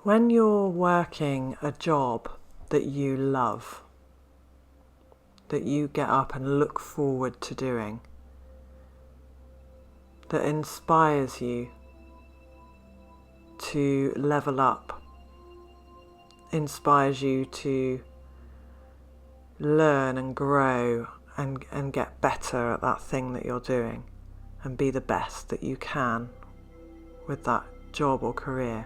When you're working a job that you love, that you get up and look forward to doing, that inspires you to level up, inspires you to learn and grow and get better at that thing that you're doing and be the best that you can with that job or career.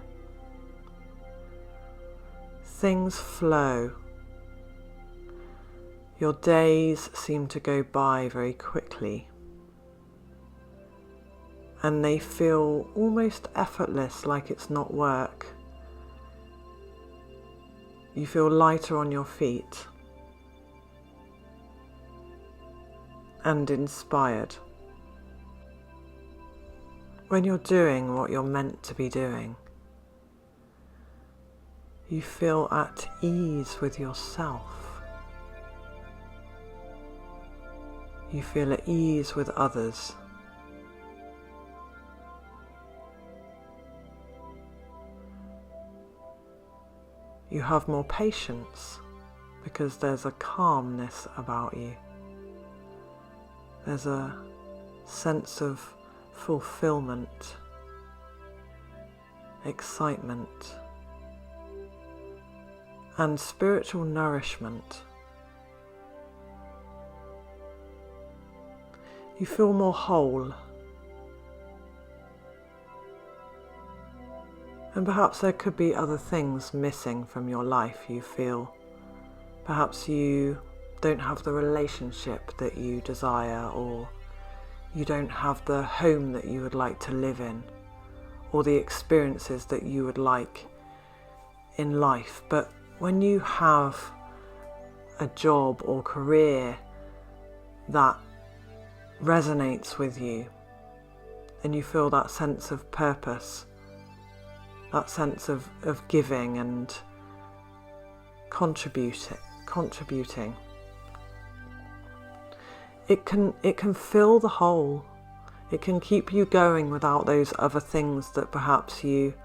Things flow. Your days seem to go by very quickly, and they feel almost effortless, like it's not work. You feel lighter on your feet and inspired. When you're doing what you're meant to be doing, you feel at ease with yourself. You feel at ease with others. You have more patience because there's a calmness about you. There's a sense of fulfillment, excitement, and spiritual nourishment. You feel more whole. And perhaps there could be other things missing from your life, you feel. Perhaps you don't have the relationship that you desire, or you don't have the home that you would like to live in, or the experiences that you would like in life. But when you have a job or career that resonates with you, and you feel that sense of purpose, that sense of giving and contributing, it can fill the hole. It can keep you going without those other things that perhaps you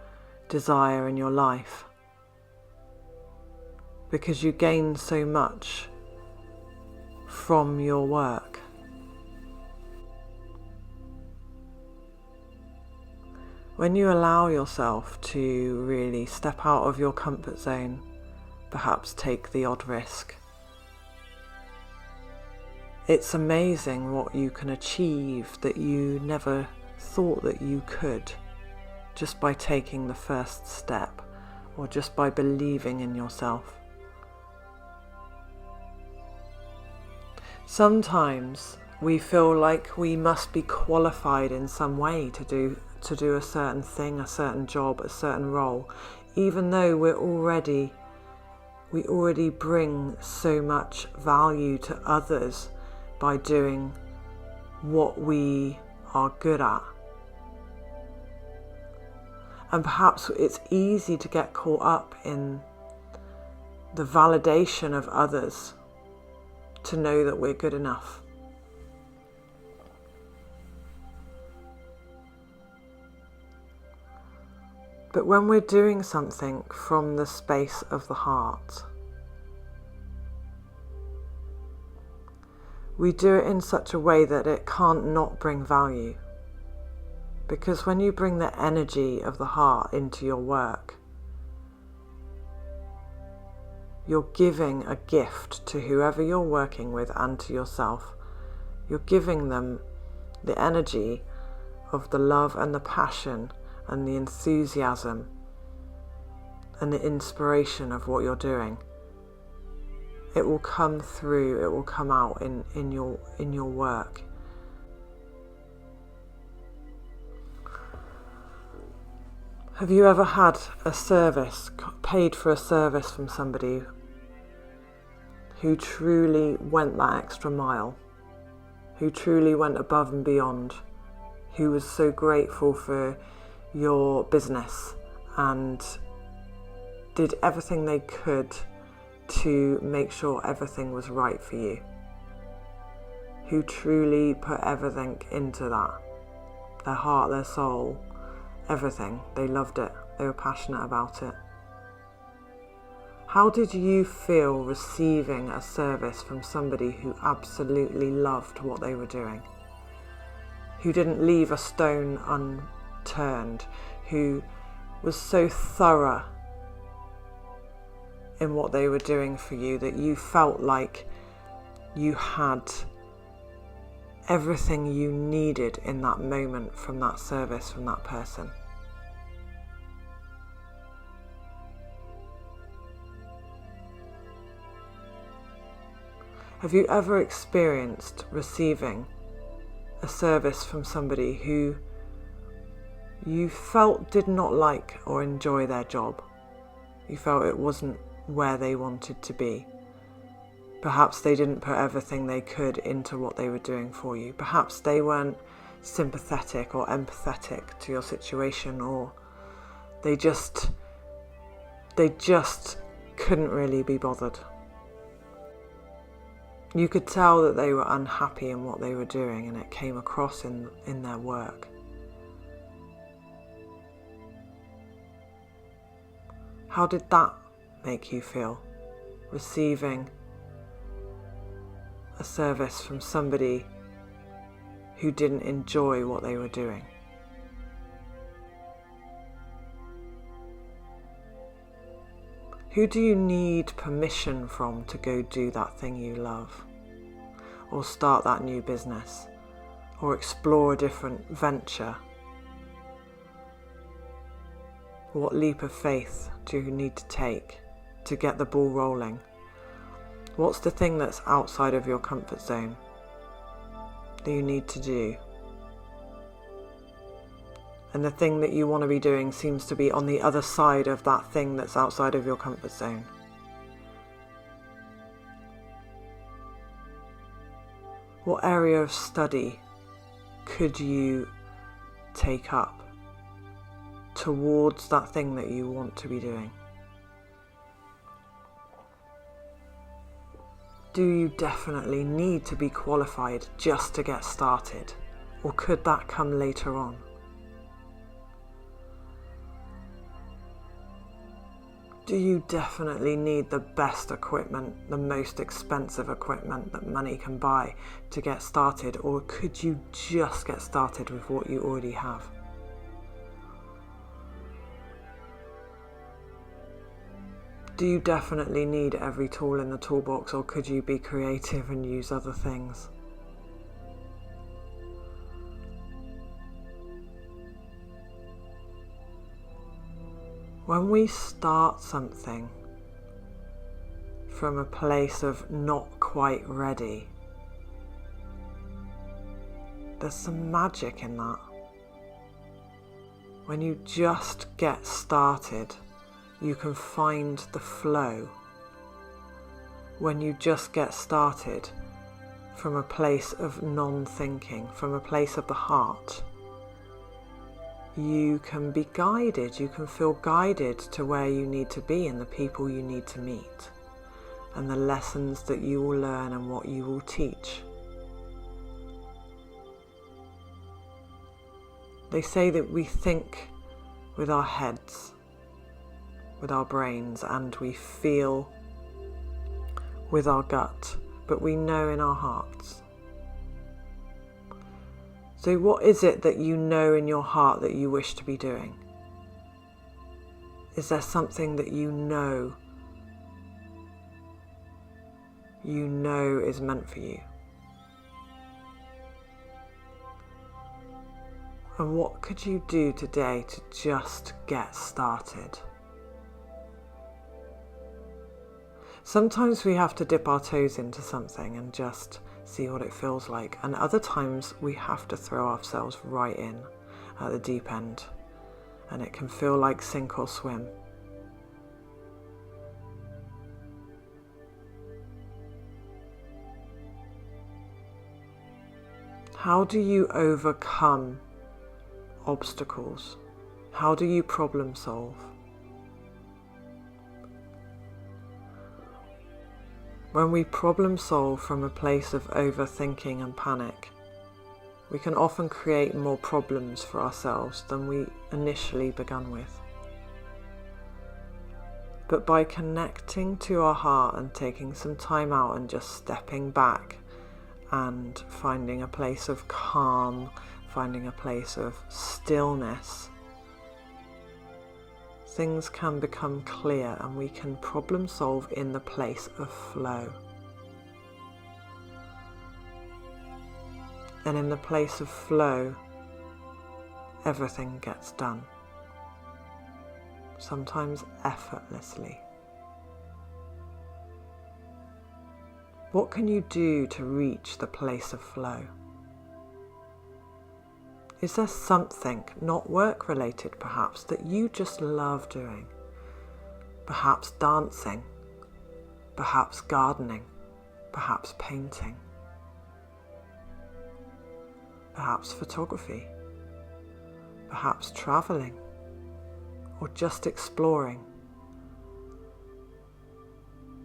desire in your life, because you gain so much from your work. When you allow yourself to really step out of your comfort zone, perhaps take the odd risk, it's amazing what you can achieve that you never thought that you could, just by taking the first step, or just by believing in yourself. Sometimes we feel like we must be qualified in some way to do a certain thing, a certain job, a certain role, even though we already bring so much value to others by doing what we are good at. And perhaps it's easy to get caught up in the validation of others to know that we're good enough. But when we're doing something from the space of the heart, we do it in such a way that it can't not bring value. Because when you bring the energy of the heart into your work, you're giving a gift to whoever you're working with and to yourself. You're giving them the energy of the love and the passion and the enthusiasm and the inspiration of what you're doing. It will come through, it will come out in your work. Have you ever had a service, paid for a service from somebody who truly went that extra mile, who truly went above and beyond, who was so grateful for your business and did everything they could to make sure everything was right for you, who truly put everything into that, their heart, their soul, everything. They loved it, they were passionate about it. How did you feel receiving a service from somebody who absolutely loved what they were doing? Who didn't leave a stone unturned, who was so thorough in what they were doing for you that you felt like you had everything you needed in that moment from that service, from that person? Have you ever experienced receiving a service from somebody who you felt did not like or enjoy their job? You felt it wasn't where they wanted to be. Perhaps they didn't put everything they could into what they were doing for you. Perhaps they weren't sympathetic or empathetic to your situation, or they just couldn't really be bothered. You could tell that they were unhappy in what they were doing, and it came across in their work. How did that make you feel, receiving a service from somebody who didn't enjoy what they were doing? Who do you need permission from to go do that thing you love, or start that new business, or explore a different venture? What leap of faith do you need to take to get the ball rolling? What's the thing that's outside of your comfort zone that you need to do? And the thing that you want to be doing seems to be on the other side of that thing that's outside of your comfort zone. What area of study could you take up towards that thing that you want to be doing? Do you definitely need to be qualified just to get started, or could that come later on? Do you definitely need the best equipment, the most expensive equipment that money can buy to get started, or could you just get started with what you already have? Do you definitely need every tool in the toolbox, or could you be creative and use other things? When we start something from a place of not quite ready, there's some magic in that. When you just get started, you can find the flow. When you just get started from a place of non-thinking, from a place of the heart, you can be guided, you can feel guided to where you need to be and the people you need to meet and the lessons that you will learn and what you will teach. They say that we think with our heads, with our brains, and we feel with our gut, but we know in our hearts. So what is it that you know in your heart that you wish to be doing? Is there something that you know is meant for you? And what could you do today to just get started? Sometimes we have to dip our toes into something and just see what it feels like, and other times we have to throw ourselves right in at the deep end, and it can feel like sink or swim. How do you overcome obstacles? How do you problem solve? When we problem solve from a place of overthinking and panic, we can often create more problems for ourselves than we initially began with. But by connecting to our heart and taking some time out and just stepping back and finding a place of calm, finding a place of stillness, things can become clear and we can problem solve in the place of flow. And in the place of flow, everything gets done. Sometimes effortlessly. What can you do to reach the place of flow? Is there something, not work related perhaps, that you just love doing? Perhaps dancing, perhaps gardening, perhaps painting, perhaps photography, perhaps traveling, or just exploring.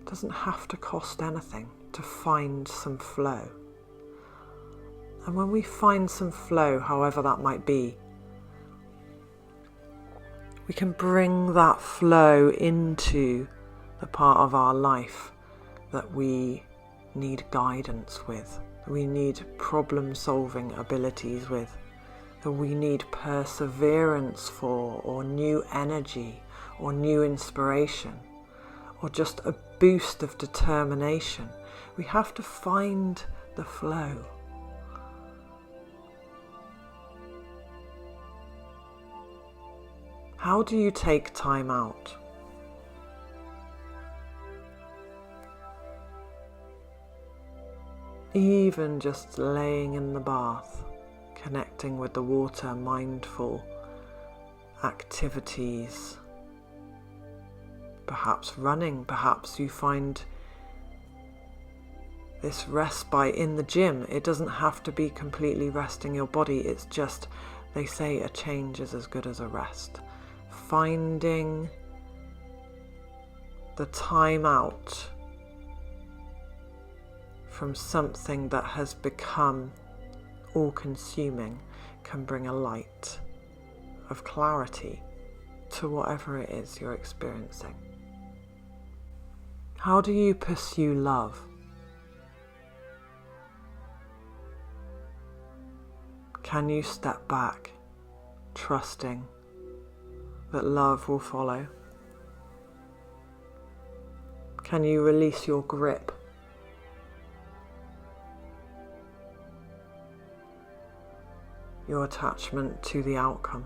It doesn't have to cost anything to find some flow. And when we find some flow, however that might be, we can bring that flow into the part of our life that we need guidance with, that we need problem-solving abilities with, that we need perseverance for, or new energy, or new inspiration, or just a boost of determination. We have to find the flow. How do you take time out? Even just laying in the bath, connecting with the water, mindful activities, perhaps running, perhaps you find this respite in the gym. It doesn't have to be completely resting your body, it's just, they say a change is as good as a rest. Finding the time out from something that has become all-consuming can bring a light of clarity to whatever it is you're experiencing. How do you pursue love? Can you step back, trusting that love will follow? Can you release your grip? Your attachment to the outcome?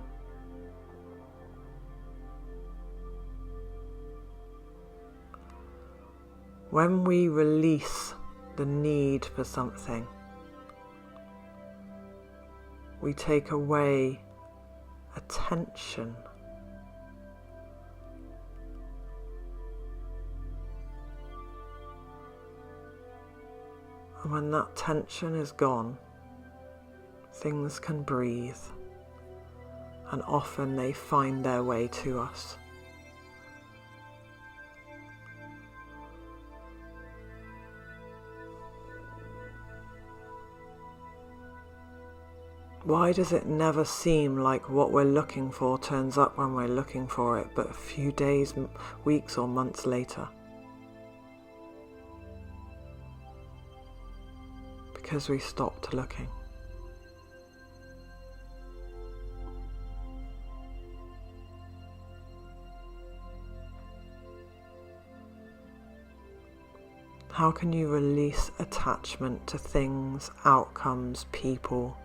When we release the need for something, we take away attention. And when that tension is gone, things can breathe, and often they find their way to us. Why does it never seem like what we're looking for turns up when we're looking for it, but a few days, weeks or months later? Because we stopped looking. How can you release attachment to things, outcomes, people,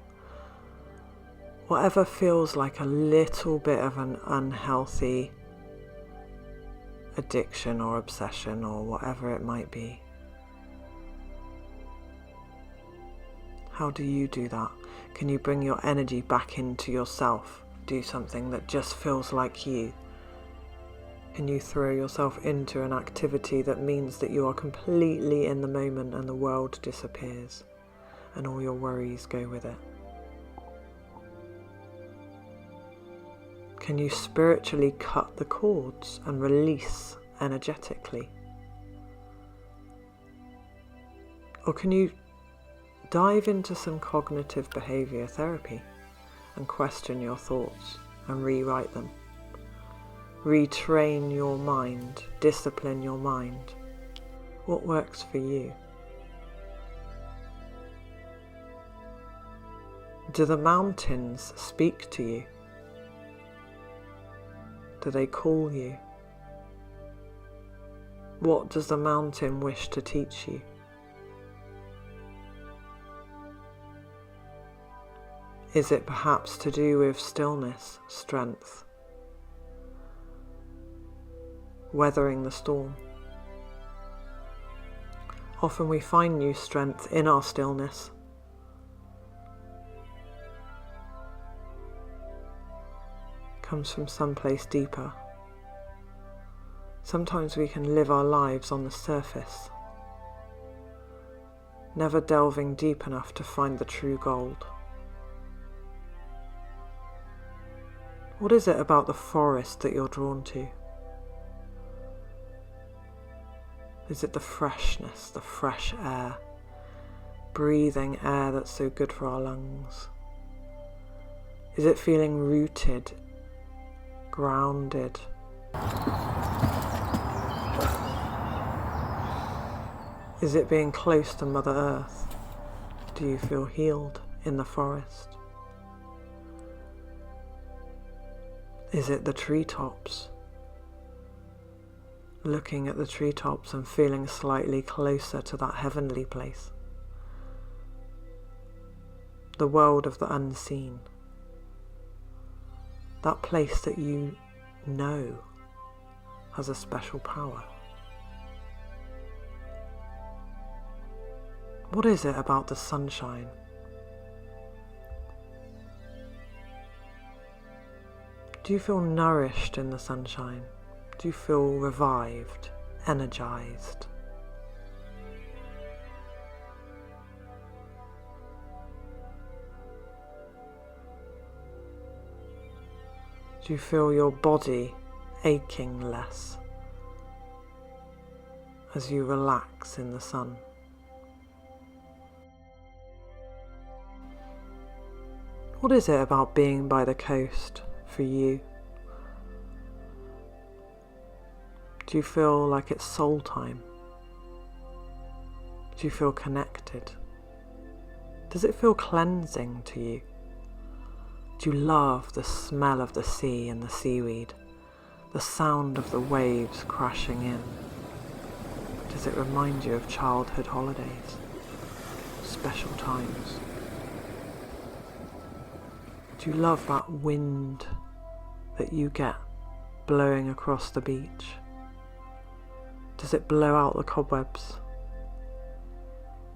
whatever feels like a little bit of an unhealthy addiction or obsession or whatever it might be? How do you do that? Can you bring your energy back into yourself? Do something that just feels like you? Can you throw yourself into an activity that means that you are completely in the moment and the world disappears and all your worries go with it? Can you spiritually cut the cords and release energetically? Or can you dive into some cognitive behavior therapy and question your thoughts and rewrite them? retrain your mind, discipline your mind? What works for you? Do the mountains speak to you? Do they call you? What does the mountain wish to teach you? Is it perhaps to do with stillness, strength, weathering the storm? Often we find new strength in our stillness. It comes from someplace deeper. Sometimes we can live our lives on the surface, never delving deep enough to find the true gold. What is it about the forest that you're drawn to? Is it the freshness, the fresh air, breathing air that's so good for our lungs? Is it feeling rooted, grounded? Is it being close to Mother Earth? Do you feel healed in the forest? Is it the treetops? Looking at the treetops and feeling slightly closer to that heavenly place. The world of the unseen. That place that you know has a special power. What is it about the sunshine? Do you feel nourished in the sunshine? Do you feel revived, energized? Do you feel your body aching less as you relax in the sun? What is it about being by the coast for you? Do you feel like it's soul time? Do you feel connected? Does it feel cleansing to you? Do you love the smell of the sea and the seaweed, the sound of the waves crashing in? Does it remind you of childhood holidays, special times? Do you love that wind that you get blowing across the beach? Does it blow out the cobwebs?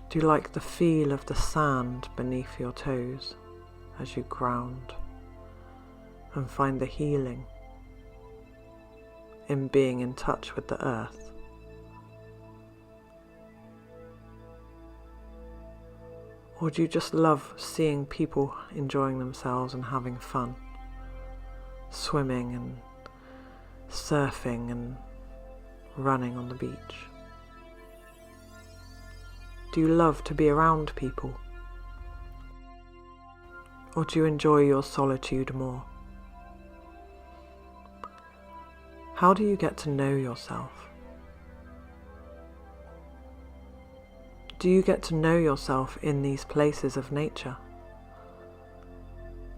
Do you like the feel of the sand beneath your toes as you ground and find the healing in being in touch with the earth? Or do you just love seeing people enjoying themselves and having fun, swimming and surfing and running on the beach? Do you love to be around people? Or do you enjoy your solitude more? How do you get to know yourself? Do you get to know yourself in these places of nature?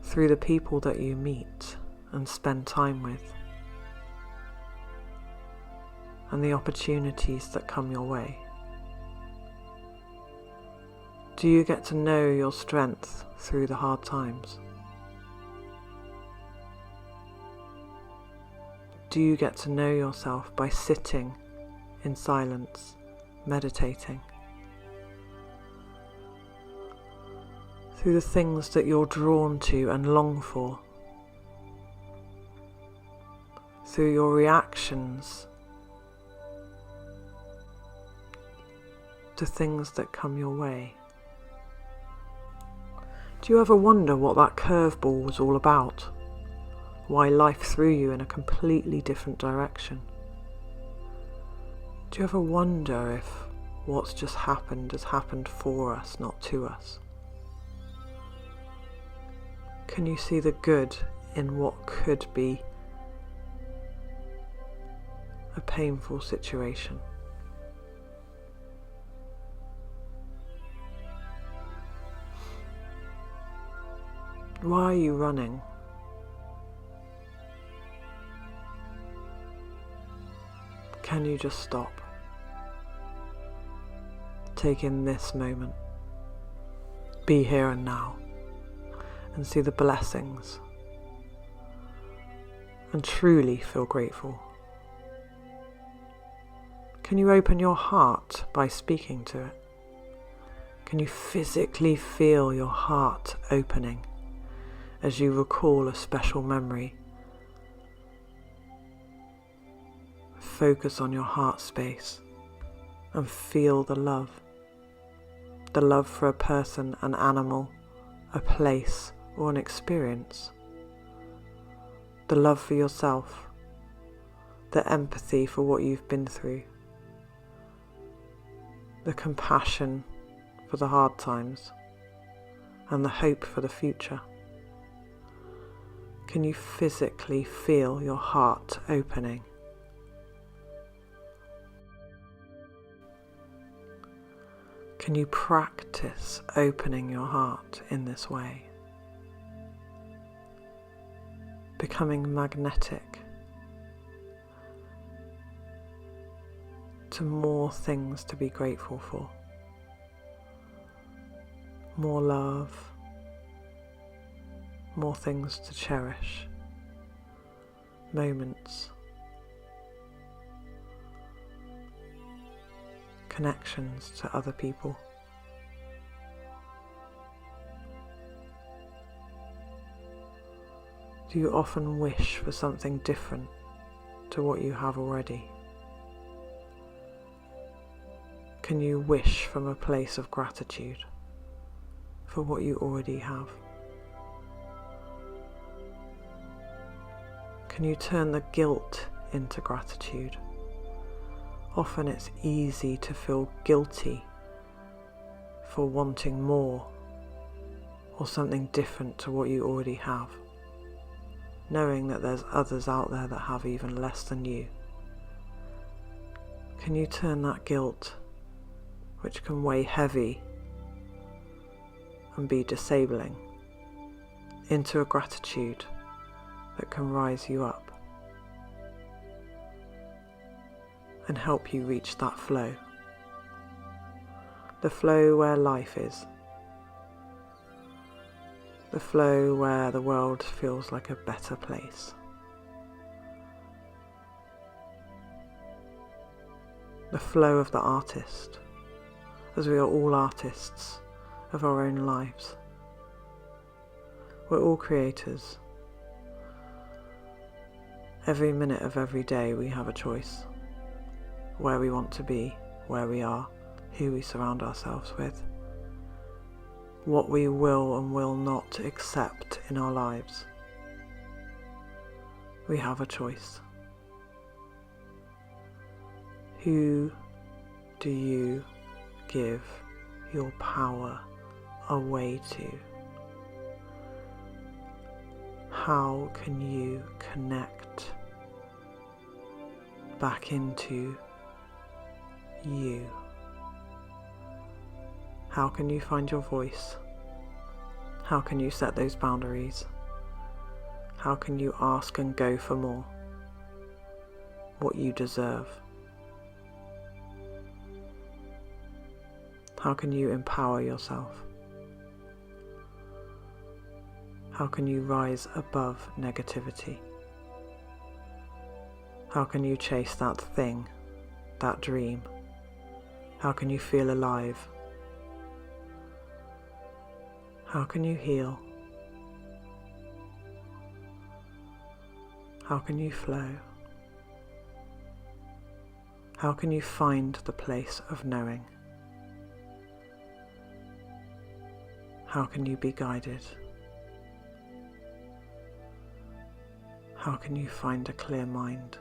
Through the people that you meet and spend time with, and the opportunities that come your way? Do you get to know your strength through the hard times? Do you get to know yourself by sitting in silence, meditating? Through the things that you're drawn to and long for? Through your reactions to things that come your way? Do you ever wonder what that curveball was all about? Why life threw you in a completely different direction? Do you ever wonder if what's just happened has happened for us, not to us? Can you see the good in what could be a painful situation. Why are you running? Can you just stop? Take in this moment. Be here and now. And see the blessings. And truly feel grateful. Can you open your heart by speaking to it? Can you physically feel your heart opening as you recall a special memory? Focus on your heart space and feel the love. The love for a person, an animal, a place, or an experience. The love for yourself. The empathy for what you've been through. The compassion for the hard times. And the hope for the future. Can you physically feel your heart opening? Can you practice opening your heart in this way? Becoming magnetic to more things to be grateful for. More love, more things to cherish, moments, connections to other people. Do you often wish for something different to what you have already? Can you wish from a place of gratitude for what you already have? Can you turn the guilt into gratitude? Often it's easy to feel guilty for wanting more or something different to what you already have, knowing that there's others out there that have even less than you. Can you turn that guilt, which can weigh heavy and be disabling, into a gratitude that can rise you up and help you reach that flow? The flow where life is. The flow where the world feels like a better place. The flow of the artist, as we are all artists of our own lives. We're all creators. Every minute of every day we have a choice. Where we want to be, where we are, who we surround ourselves with. What we will and will not accept in our lives. We have a choice. Who do you give your power away to? How can you connect back into you? How can you find your voice? How can you set those boundaries? How can you ask and go for more? What you deserve? How can you empower yourself? How can you rise above negativity? How can you chase that thing, that dream? How can you feel alive? How can you heal? How can you flow? How can you find the place of knowing? How can you be guided? How can you find a clear mind?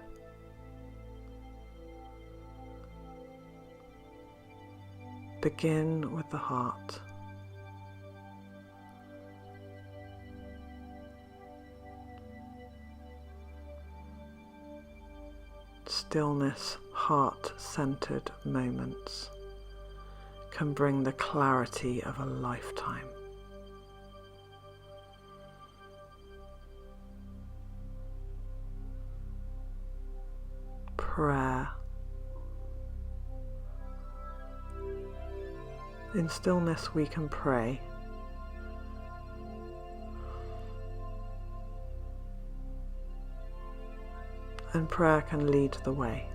Begin with the heart. stillness, heart-centered moments can bring the clarity of a lifetime. Prayer. In stillness we can pray. And prayer can lead the way.